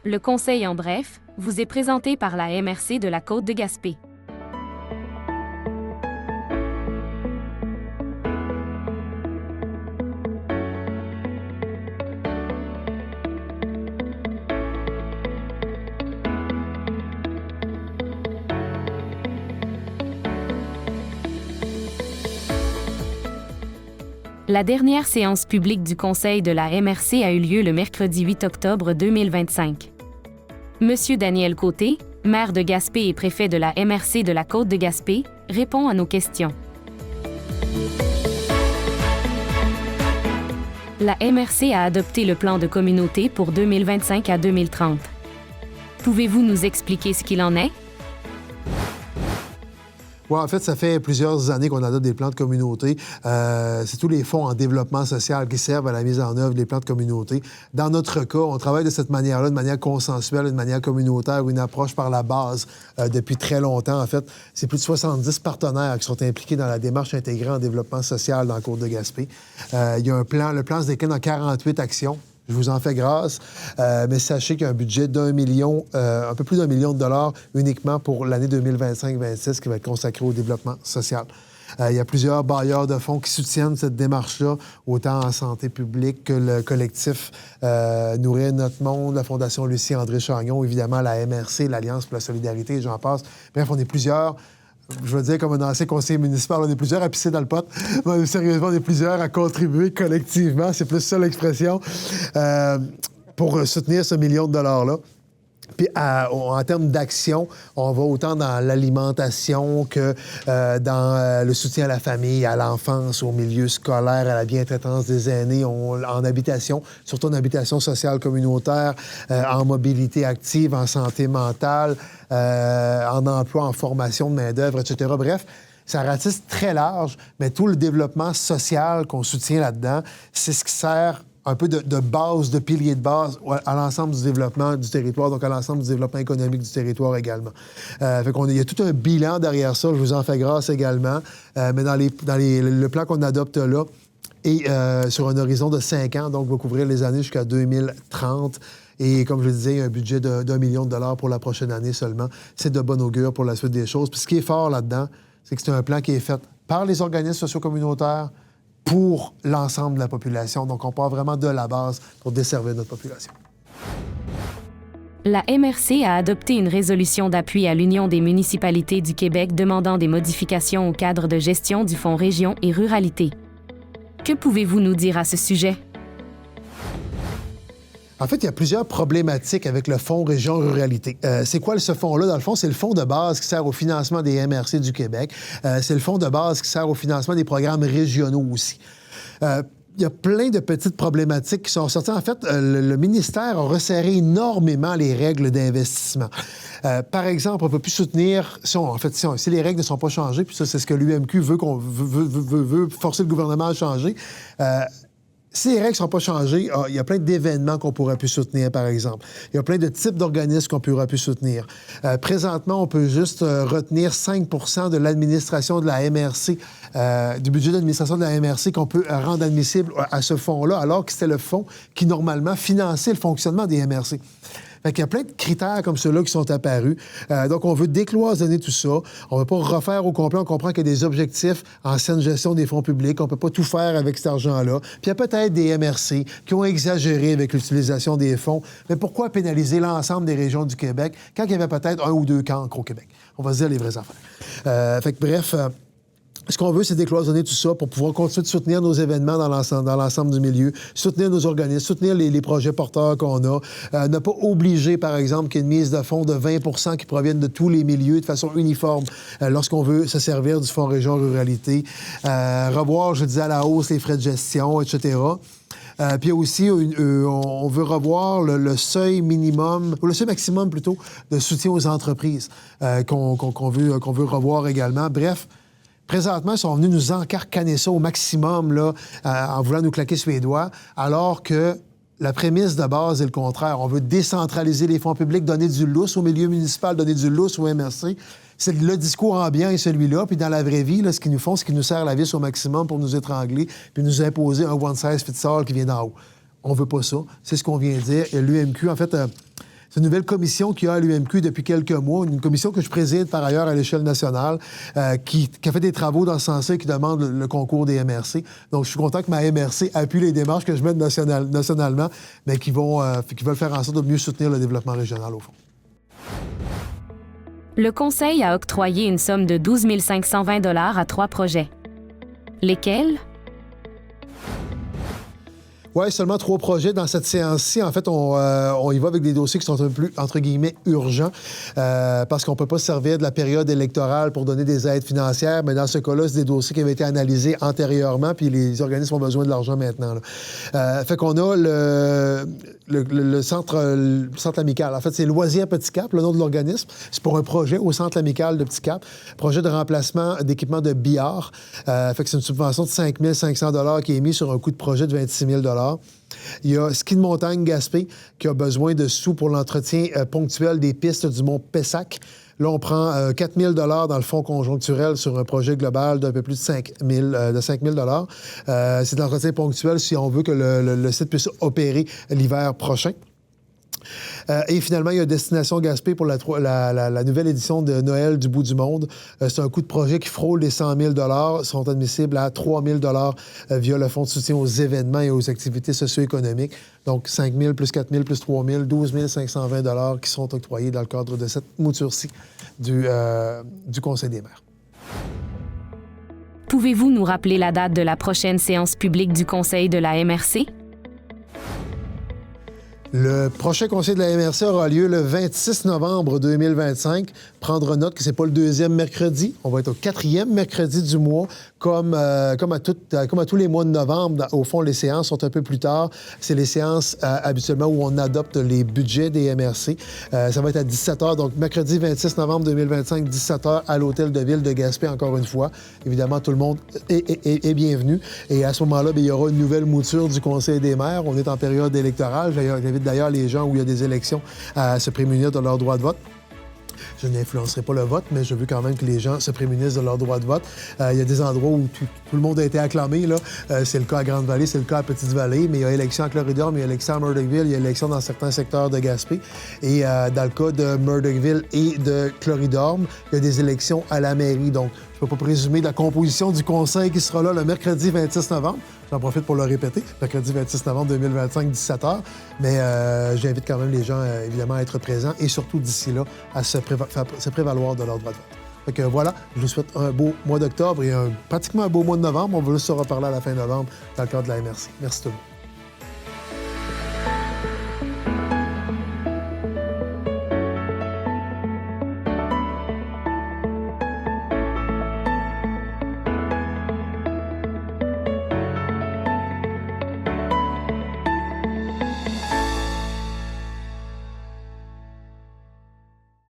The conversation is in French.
Le conseil en bref vous est présenté par la MRC de la Côte de Gaspé. La dernière séance publique du Conseil de la MRC a eu lieu le mercredi 8 octobre 2025. Monsieur Daniel Côté, maire de Gaspé et préfet de la MRC de la Côte de Gaspé, répond à nos questions. La MRC a adopté le plan de communauté pour 2025 à 2030. Pouvez-vous nous expliquer ce qu'il en est? Oui, en fait, ça fait plusieurs années qu'on adopte des plans de communauté. C'est tous les fonds en développement social qui servent à la mise en œuvre des plans de communauté. Dans notre cas, on travaille de cette manière-là, de manière consensuelle, de manière communautaire, une approche par la base depuis très longtemps. En fait, c'est plus de 70 partenaires qui sont impliqués dans la démarche intégrée en développement social dans la Côte de Gaspé. Il y a un plan, le plan se décline en 48 actions. Je vous en fais grâce, mais sachez qu'il y a un budget un peu plus d'1 million de dollars uniquement pour l'année 2025-26 qui va être consacré au développement social. Il y a plusieurs bailleurs de fonds qui soutiennent cette démarche-là, autant en santé publique que le collectif Nourrir notre monde, la Fondation Lucie-André Chagnon, évidemment la MRC, l'Alliance pour la solidarité, j'en passe. Bref, on est plusieurs. Je veux dire, comme un ancien conseiller municipal, on est plusieurs à pisser dans le pot. Mais sérieusement, on est plusieurs à contribuer collectivement, c'est plus ça l'expression, pour soutenir ce million de dollars-là. Puis en termes d'action, on va autant dans l'alimentation que dans le soutien à la famille, à l'enfance, au milieu scolaire, à la bientraitance des aînés, en habitation, surtout en habitation sociale communautaire, en mobilité active, en santé mentale, en emploi, en formation de main-d'œuvre, etc. Bref, ça ratisse très large, mais tout le développement social qu'on soutient là-dedans, c'est ce qui sert un peu de base, de pilier de base à l'ensemble du développement du territoire, donc à l'ensemble du développement économique du territoire également. Il y a tout un bilan derrière ça, je vous en fais grâce également, mais dans le plan qu'on adopte là, et sur un horizon de 5 ans, donc va couvrir les années jusqu'à 2030. Et comme je le disais, il y a un budget d'1 million de dollars pour la prochaine année seulement. C'est de bon augure pour la suite des choses. Puis ce qui est fort là-dedans, c'est que c'est un plan qui est fait par les organismes socio-communautaires, pour l'ensemble de la population. Donc, on part vraiment de la base pour desservir notre population. La MRC a adopté une résolution d'appui à l'Union des municipalités du Québec demandant des modifications au cadre de gestion du Fonds Région et Ruralité. Que pouvez-vous nous dire à ce sujet? En fait, il y a plusieurs problématiques avec le Fonds Région Ruralité. C'est quoi ce fonds-là? Dans le fond, c'est le fonds de base qui sert au financement des MRC du Québec. C'est le fonds de base qui sert au financement des programmes régionaux aussi. Il y a plein de petites problématiques qui sont sorties. En fait, le ministère a resserré énormément les règles d'investissement. Par exemple, on ne peut plus soutenir... Si les règles ne sont pas changées, puis ça, c'est ce que l'UMQ veut forcer le gouvernement à changer... Si les règles ne sont pas changées, il y a plein d'événements qu'on pourrait plus soutenir, par exemple. Il y a plein de types d'organismes qu'on pourrait plus soutenir. Présentement, on peut juste retenir 5 % de l'administration de la MRC, du budget d'administration de la MRC qu'on peut rendre admissible à ce fonds-là, alors que c'était le fonds qui, normalement, finançait le fonctionnement des MRC. Fait qu'il y a plein de critères comme ceux-là qui sont apparus. Donc, on veut décloisonner tout ça. On ne veut pas refaire au complet. On comprend qu'il y a des objectifs en saine gestion des fonds publics. On ne peut pas tout faire avec cet argent-là. Puis, il y a peut-être des MRC qui ont exagéré avec l'utilisation des fonds. Mais pourquoi pénaliser l'ensemble des régions du Québec quand il y avait peut-être 1 ou 2 cancres au Québec? On va se dire les vraies affaires. Bref... Ce qu'on veut, c'est décloisonner tout ça pour pouvoir continuer de soutenir nos événements dans l'ensemble du milieu, soutenir nos organismes, soutenir les projets porteurs qu'on a, ne pas obliger, par exemple, qu'il y ait une mise de fonds de 20 % qui proviennent de tous les milieux de façon uniforme lorsqu'on veut se servir du Fonds Région Ruralité, revoir, je disais, à la hausse les frais de gestion, etc. Puis aussi, on veut revoir le seuil minimum, ou le seuil maximum plutôt, de soutien aux entreprises qu'on veut revoir également. Bref, présentement, ils sont venus nous encarcaner ça au maximum là, en voulant nous claquer sur les doigts, alors que la prémisse de base est le contraire. On veut décentraliser les fonds publics, donner du lousse au milieu municipal, donner du lousse au MRC. C'est le discours ambiant et celui-là. Puis dans la vraie vie, là, ce qu'ils nous font, c'est qu'ils nous serrent la vis au maximum pour nous étrangler puis nous imposer un one size fits all qui vient d'en haut. On veut pas ça. C'est ce qu'on vient de dire. Et l'UMQ, en fait... C'est une nouvelle commission qu'il y a à l'UMQ depuis quelques mois, une commission que je préside par ailleurs à l'échelle nationale, qui a fait des travaux dans ce sens-là et qui demande le concours des MRC. Donc, je suis content que ma MRC appuie les démarches que je mène nationalement, mais qui veulent faire en sorte de mieux soutenir le développement régional, au fond. Le Conseil a octroyé une somme de 12 520 $ à 3 projets. Lesquels? Oui, seulement 3 projets dans cette séance-ci. En fait, on y va avec des dossiers qui sont un peu plus, entre guillemets, urgents, parce qu'on ne peut pas se servir de la période électorale pour donner des aides financières, mais dans ce cas-là, c'est des dossiers qui avaient été analysés antérieurement, puis les organismes ont besoin de l'argent maintenant. Fait qu'on a le centre amical. En fait, c'est Loisirs Petit Cap, le nom de l'organisme. C'est pour un projet au centre amical de Petit Cap, projet de remplacement d'équipement de billard. Fait que c'est une subvention de 5 500 $ qui est mise sur un coût de projet de 26 000 $. Il y a Ski de montagne Gaspé qui a besoin de sous pour l'entretien ponctuel des pistes du mont Pessac. Là, on prend 4 000 $ dans le fonds conjoncturel sur un projet global d'un peu plus de 5 000 $. C'est de l'entretien ponctuel si on veut que le site puisse opérer l'hiver prochain. Et finalement, il y a Destination Gaspé pour la nouvelle édition de Noël du bout du monde. C'est un coût de projet qui frôle les 100 000 $, sont admissibles à 3 000 $ via le fonds de soutien aux événements et aux activités socio-économiques. Donc, 5 000 plus 4 000 plus 3 000, 12 520 $ qui sont octroyés dans le cadre de cette mouture-ci du Conseil des maires. Pouvez-vous nous rappeler la date de la prochaine séance publique du Conseil de la MRC? Le prochain conseil de la MRC aura lieu le 26 novembre 2025. Prendre note que c'est pas le 2e mercredi. On va être au 4e mercredi du mois, comme à tous les mois de novembre. Au fond, les séances sont un peu plus tard. C'est les séances habituellement où on adopte les budgets des MRC. Ça va être à 17h. Donc, mercredi 26 novembre 2025, 17h, à l'Hôtel de Ville de Gaspé, encore une fois. Évidemment, tout le monde est bienvenu. Et à ce moment-là, bien, il y aura une nouvelle mouture du Conseil des maires. On est en période électorale. J'invite d'ailleurs les gens où il y a des élections à se prémunir de leur droit de vote. Je n'influencerai pas le vote, mais je veux quand même que les gens se prémunissent de leur droit de vote. Il y a des endroits où tout le monde a été acclamé. Là. C'est le cas à Grande-Vallée, c'est le cas à Petite-Vallée, mais il y a élection à Cloridor, mais il y a élection à Murdochville, il y a élection dans certains secteurs de Gaspé. Et dans le cas de Murdochville et de Cloridor, il y a des élections à la mairie. Donc, je ne peux pas présumer de la composition du conseil qui sera là le mercredi 26 novembre. J'en profite pour le répéter, mercredi 26 novembre 2025, 17h. Mais j'invite quand même les gens, évidemment, à être présents et surtout d'ici là, à se prévaloir de leur droit de vote. Fait que voilà, je vous souhaite un beau mois d'octobre et pratiquement un beau mois de novembre. On va juste se reparler à la fin novembre dans le cadre de la MRC. Merci tout le monde.